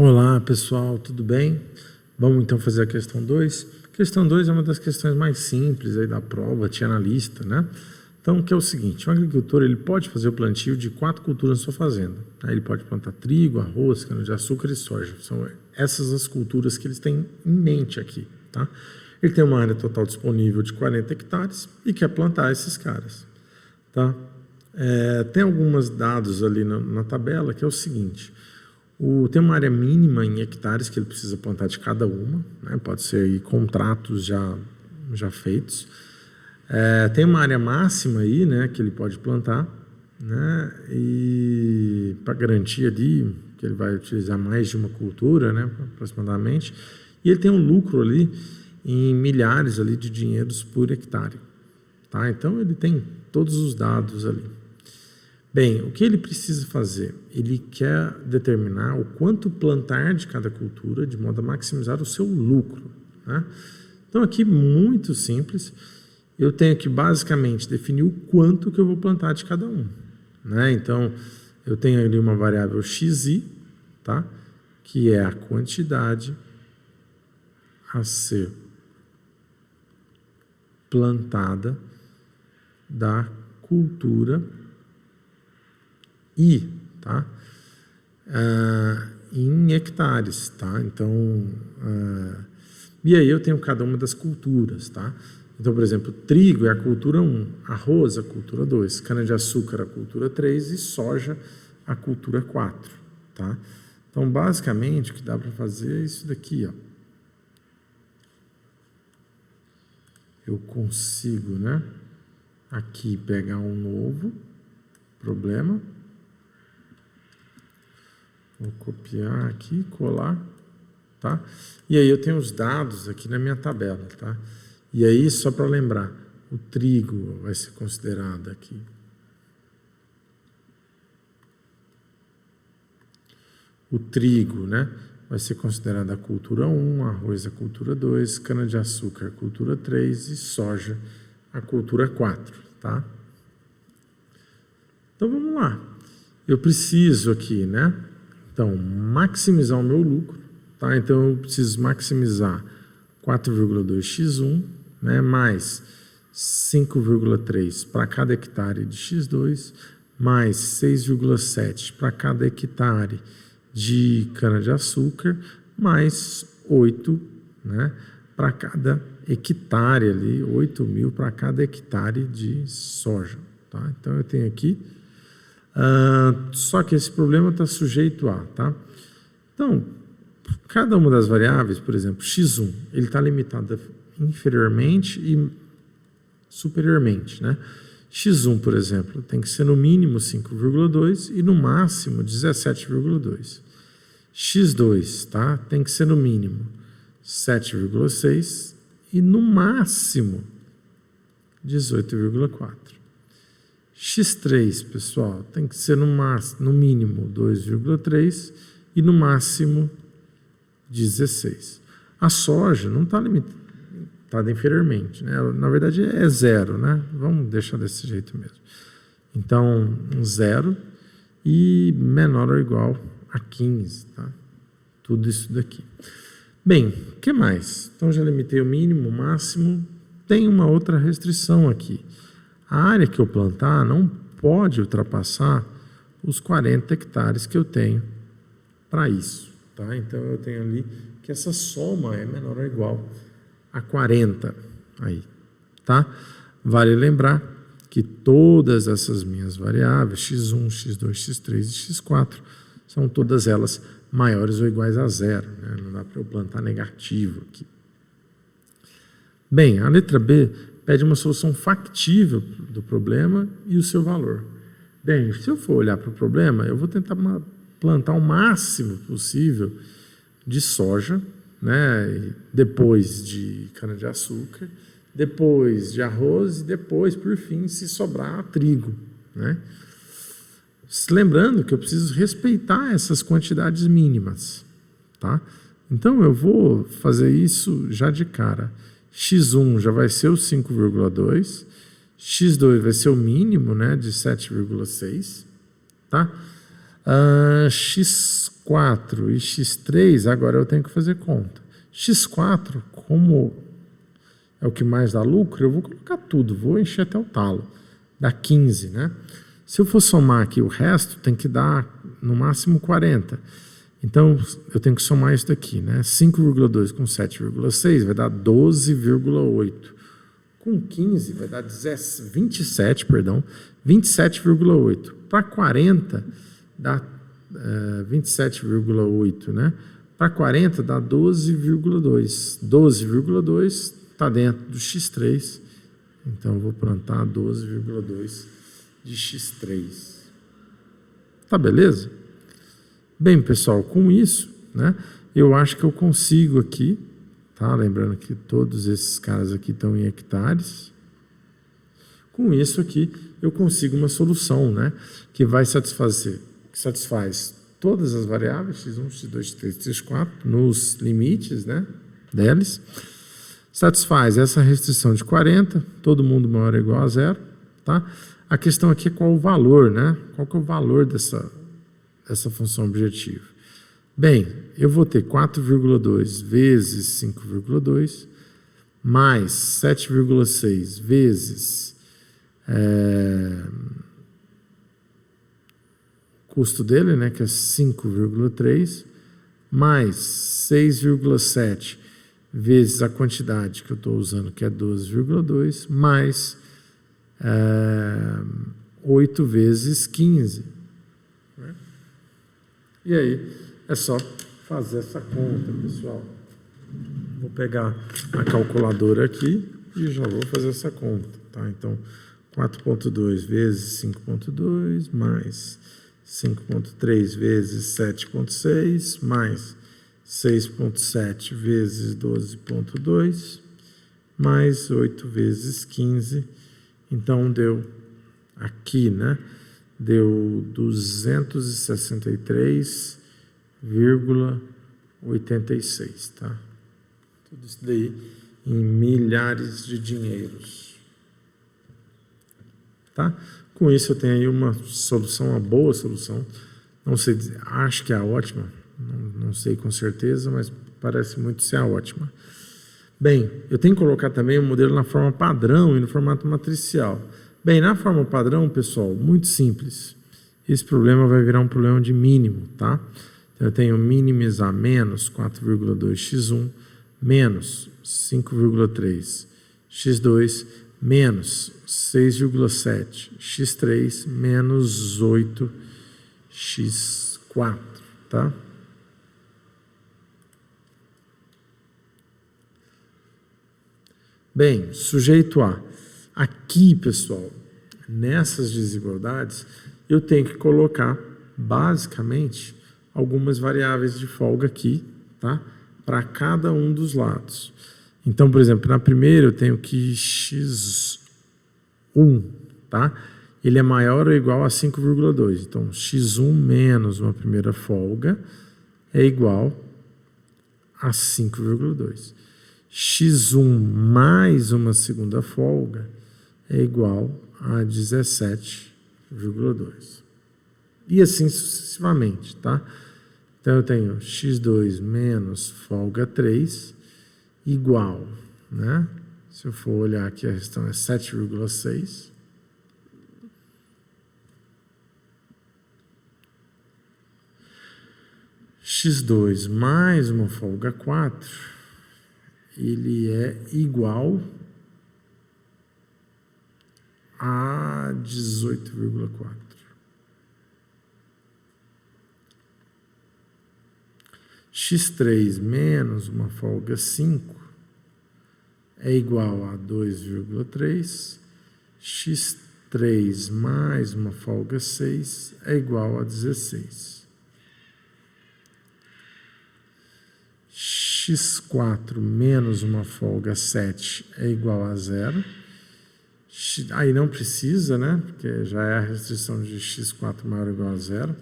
Olá pessoal, tudo bem? Vamos então fazer a questão 2. A questão 2 é uma das questões mais simples aí da prova, tinha na lista, né? Então, que é o seguinte, o agricultor ele pode fazer o plantio de 4 culturas na sua fazenda. Ele pode plantar trigo, arroz, cana-de-açúcar e soja. São essas as culturas que eles têm em mente aqui, tá? Ele tem uma área total disponível de 40 hectares e quer plantar esses caras, tá? Tem alguns dados ali na tabela que é o seguinte, tem uma área mínima em hectares que ele precisa plantar de cada uma, né? Pode ser aí contratos já feitos. Tem uma área máxima aí, né, que ele pode plantar, né, e para garantir ali que ele vai utilizar mais de uma cultura, né, aproximadamente, e ele tem um lucro ali em milhares ali de dinheiros por hectare, tá? Então ele tem todos os dados ali. Bem, o que ele precisa fazer? Ele quer determinar o quanto plantar de cada cultura de modo a maximizar o seu lucro, né? Então aqui muito simples. Eu tenho que basicamente definir o quanto que eu vou plantar de cada um, né? Então, eu tenho ali uma variável xi, tá? Que é a quantidade a ser plantada da cultura I, tá? Em hectares, tá? Então, e aí eu tenho cada uma das culturas, tá? Então, por exemplo, trigo é a cultura 1, arroz a cultura 2, cana-de-açúcar a cultura 3 e soja a cultura 4, tá? Então, basicamente, o que dá para fazer é isso daqui, ó. Eu consigo, né, aqui pegar um novo problema, vou copiar aqui, colar, tá? E aí eu tenho os dados aqui na minha tabela, tá? E aí, só para lembrar, o trigo vai ser considerado aqui. O trigo, né, vai ser considerado a cultura 1, arroz a cultura 2, cana-de-açúcar a cultura 3 e soja a cultura 4, tá? Então, vamos lá. Eu preciso aqui, né, então, maximizar o meu lucro, tá? Então, eu preciso maximizar 4,2x1, né, mais 5,3 para cada hectare de x2, mais 6,7 para cada hectare de cana-de-açúcar, mais 8, né, para cada hectare ali, 8.000 para cada hectare de soja, tá? Então eu tenho aqui, só que esse problema está sujeito a, tá? Então, cada uma das variáveis, por exemplo, x1, ele está limitado inferiormente e superiormente, né? x1, por exemplo, tem que ser no mínimo 5,2 e no máximo 17,2. x2, tá? Tem que ser no mínimo 7,6 e no máximo 18,4. x3, pessoal, tem que ser no mínimo 2,3 e no máximo 16. A soja não está limitada inferiormente, né? Na verdade é 0, né? Vamos deixar desse jeito mesmo. Então, 0 e menor ou igual a 15, tá? Tudo isso daqui. Bem, o que mais? Então, já limitei o mínimo, o máximo. Tem uma outra restrição aqui. A área que eu plantar não pode ultrapassar os 40 hectares que eu tenho para isso, tá? Então, eu tenho ali que essa soma é menor ou igual a 40 aí, tá? Vale lembrar que todas essas minhas variáveis, x1, x2, x3 e x4, são todas elas maiores ou iguais a 0, né? Não dá para eu plantar negativo aqui. Bem, a letra B pede uma solução factível do problema e o seu valor. Bem, se eu for olhar para o problema, eu vou tentar plantar o máximo possível de soja, né, depois de cana-de-açúcar, depois de arroz e depois, por fim, se sobrar, trigo, né? Lembrando que eu preciso respeitar essas quantidades mínimas, tá? Então, eu vou fazer isso já de cara. x1 já vai ser o 5,2, x2 vai ser o mínimo, né, de 7,6, tá? x4 e x3, agora eu tenho que fazer conta. x4, como é o que mais dá lucro, eu vou colocar tudo, vou encher até o talo. Dá 15, né? Se eu for somar aqui o resto, tem que dar no máximo 40. Então, eu tenho que somar isso daqui, né? 5,2 com 7,6 vai dar 12,8. Com 15 vai dar 27,8. Para 40 dá 27,8, né? Para 40 dá 12,2. 12,2 está dentro do x3. Então, eu vou plantar 12,2 de x3. Tá beleza? Bem, pessoal, com isso, né, eu acho que eu consigo aqui, tá? Lembrando que todos esses caras aqui estão em hectares. Com isso aqui, eu consigo uma solução, né, que satisfaz todas as variáveis, x1, x2, x3, x4, nos limites, né, deles. Satisfaz essa restrição de 40, todo mundo maior ou igual a zero, tá? A questão aqui é qual o valor, né? Qual que é o valor dessa função objetivo? Bem, eu vou ter 4,2 vezes 5,2 mais 7,6 vezes custo dele, né, que é 5,3, mais 6,7 vezes a quantidade que eu estou usando, que é 12,2, mais 8 vezes 15. E aí, é só fazer essa conta, pessoal. Vou pegar a calculadora aqui e já vou fazer essa conta, tá? Então, 4,2 vezes 5,2 mais 5,3 vezes 7,6 mais 6,7 vezes 12,2 mais 8 vezes 15. Então, deu aqui, né? Deu 263,86, tá? Tudo isso daí em milhares de dinheiros. Tá? Com isso eu tenho aí uma solução, uma boa solução. Não sei dizer, acho que é a ótima, não sei com certeza, mas parece muito ser a ótima. Bem, eu tenho que colocar também o modelo na forma padrão e no formato matricial. Bem, na forma padrão, pessoal, muito simples. Esse problema vai virar um problema de mínimo, tá? Então, eu tenho minimizar menos 4,2x1 menos 5,3 x2 menos 6,7 x3 menos 8 x4, tá? Bem, sujeito a. Aqui, pessoal, nessas desigualdades, eu tenho que colocar, basicamente, algumas variáveis de folga aqui, tá? Para cada um dos lados. Então, por exemplo, na primeira eu tenho que x1, tá? Ele é maior ou igual a 5,2. Então, x1 menos uma primeira folga é igual a 5,2. x1 mais uma segunda folga é igual a 17,2. E assim sucessivamente, tá? Então, eu tenho x2 menos folga 3 igual, né? Se eu for olhar aqui, a questão é 7,6. x2 mais uma folga 4, ele é igual a 18,4. x3 menos uma folga 5 é igual a 2,3. x3 mais uma folga 6 é igual a 16. x4 menos uma folga 7 é igual a 0. Aí não precisa, né? Porque já é a restrição de x4 maior ou igual a 0.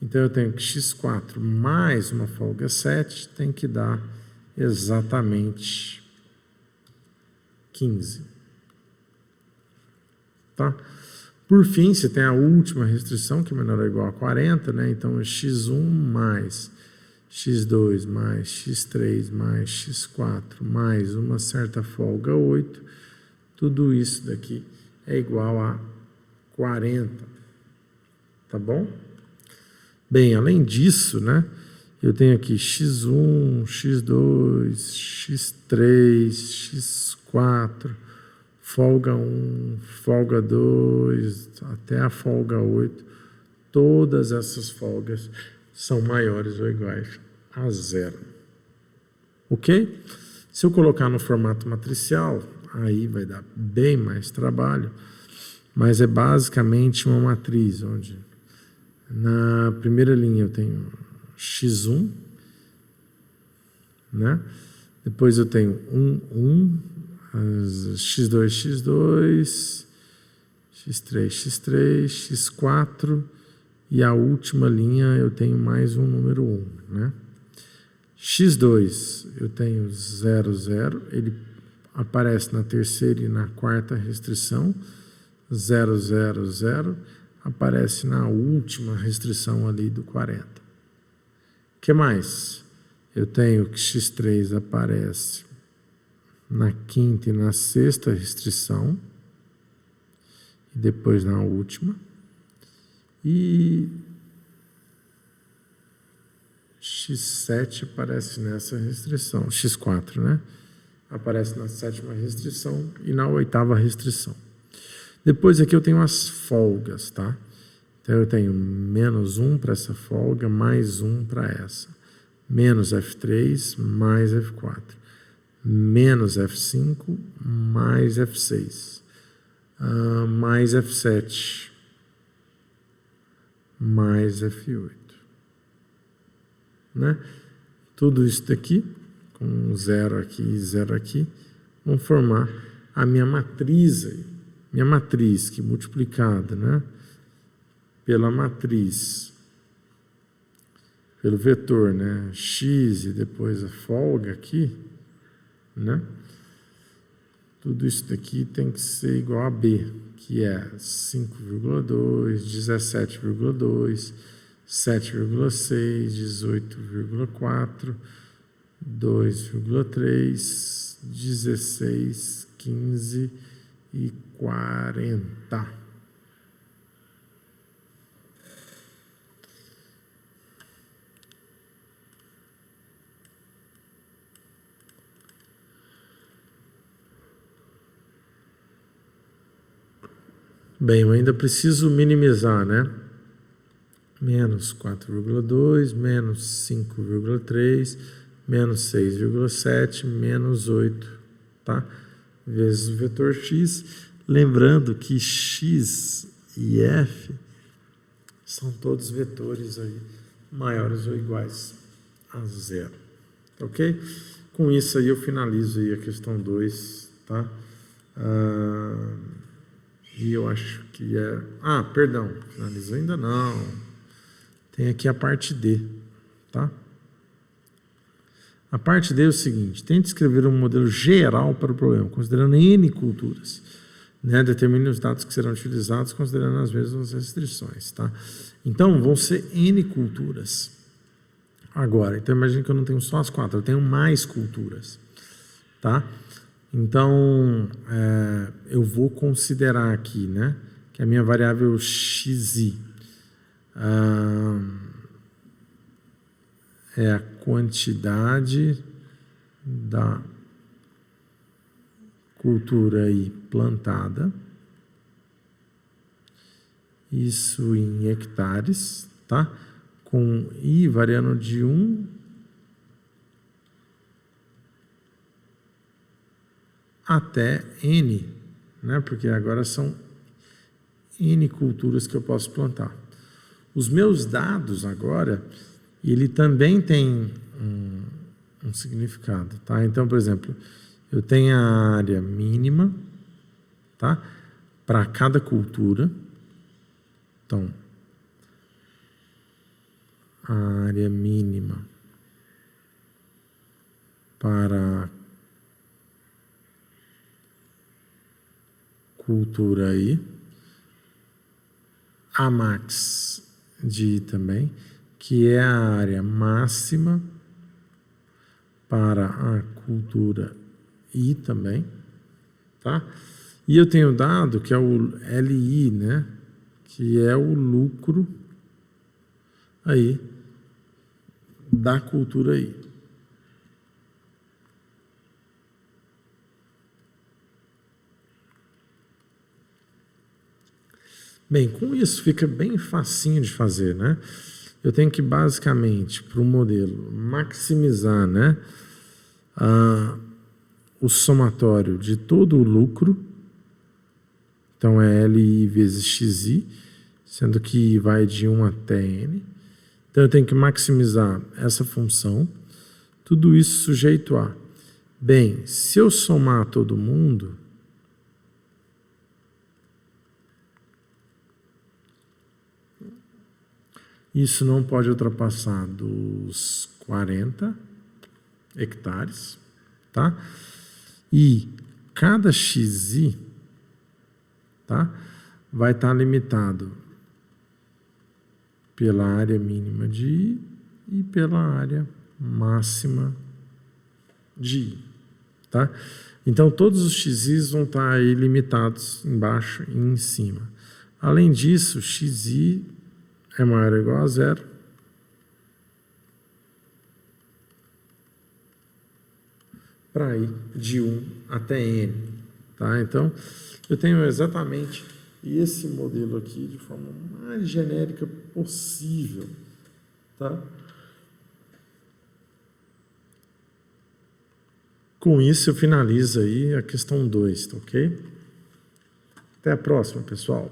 Então, eu tenho que x4 mais uma folga 7 tem que dar exatamente 15. Tá? Por fim, você tem a última restrição, que é menor ou igual a 40, né? Então, x1 mais x2 mais x3 mais x4 mais uma certa folga 8, tudo isso daqui é igual a 40, tá bom? Bem, além disso, né, eu tenho aqui x1, x2, x3, x4, folga 1, folga 2, até a folga 8, todas essas folgas são maiores ou iguais a zero. Ok? Se eu colocar no formato matricial, aí vai dar bem mais trabalho, mas é basicamente uma matriz, onde na primeira linha eu tenho x1, né? Depois eu tenho 1, x2, x2, x3, x3, x4, e a última linha eu tenho mais um número 1, né? x2 eu tenho 0, 0, ele aparece na terceira e na quarta restrição, 0, 0, 0, aparece na última restrição ali do 40. O que mais? Eu tenho que x3 aparece na quinta e na sexta restrição, e depois na última. E x7 aparece nessa restrição, x4, né? Aparece na sétima restrição e na oitava restrição. Depois aqui eu tenho as folgas, tá? Então eu tenho menos 1 para essa folga, mais 1 para essa. Menos F3, mais F4. Menos F5, mais F6. Mais F7. Mais F8, né? Tudo isso daqui, com 0 aqui e 0 aqui, vão formar a minha matriz aí. Minha matriz que multiplicada, né? Pela matriz, pelo vetor, né? X e depois a folga aqui, né? Tudo isso daqui tem que ser igual a B, que é 5,2, 17,2, 7,6, 18,4, 2,3, 16, 15 e 40. Bem, eu ainda preciso minimizar, né? Menos 4,2, menos 5,3, menos 6,7, menos 8, tá? Vezes o vetor x. Lembrando que x e f são todos vetores aí maiores ou iguais a zero, ok? Com isso aí eu finalizo aí a questão 2, tá? E eu acho que é... perdão, finalizou ainda não. Tem aqui a parte D, tá? A parte D é o seguinte: tente escrever um modelo geral para o problema, considerando N culturas, né? Determine os dados que serão utilizados, considerando as mesmas restrições, tá? Então, vão ser N culturas. Agora, então imagine que eu não tenho só as 4, eu tenho mais culturas, tá? Então, eu vou considerar aqui, né, que a minha variável xi é a quantidade da cultura aí plantada, isso em hectares, tá? Com I variando de 1 até N, né? Porque agora são N culturas que eu posso plantar. Os meus dados agora, ele também tem um significado, tá? Então, por exemplo, eu tenho a área mínima, tá? Para cada cultura. Então, a área mínima para cultura aí, Amax de I também, que é a área máxima para a cultura I também, tá? E eu tenho dado que é o LI, né? Que é o lucro aí da cultura I. Bem, com isso fica bem facinho de fazer, né? Eu tenho que basicamente, para o modelo, maximizar, né, o somatório de todo o lucro. Então é LI vezes XI, sendo que vai de 1 até N. Então eu tenho que maximizar essa função. Tudo isso sujeito a. Bem, se eu somar todo mundo, isso não pode ultrapassar dos 40 hectares, tá? E cada XI, tá, vai estar limitado pela área mínima de I e pela área máxima de I, tá? Então, todos os XIs vão estar aí limitados embaixo e em cima. Além disso, XI é maior ou igual a zero. Para ir de 1 até N. Tá? Então, eu tenho exatamente esse modelo aqui de forma mais genérica possível. Tá? Com isso, eu finalizo aí a questão 2, tá ok? Até a próxima, pessoal.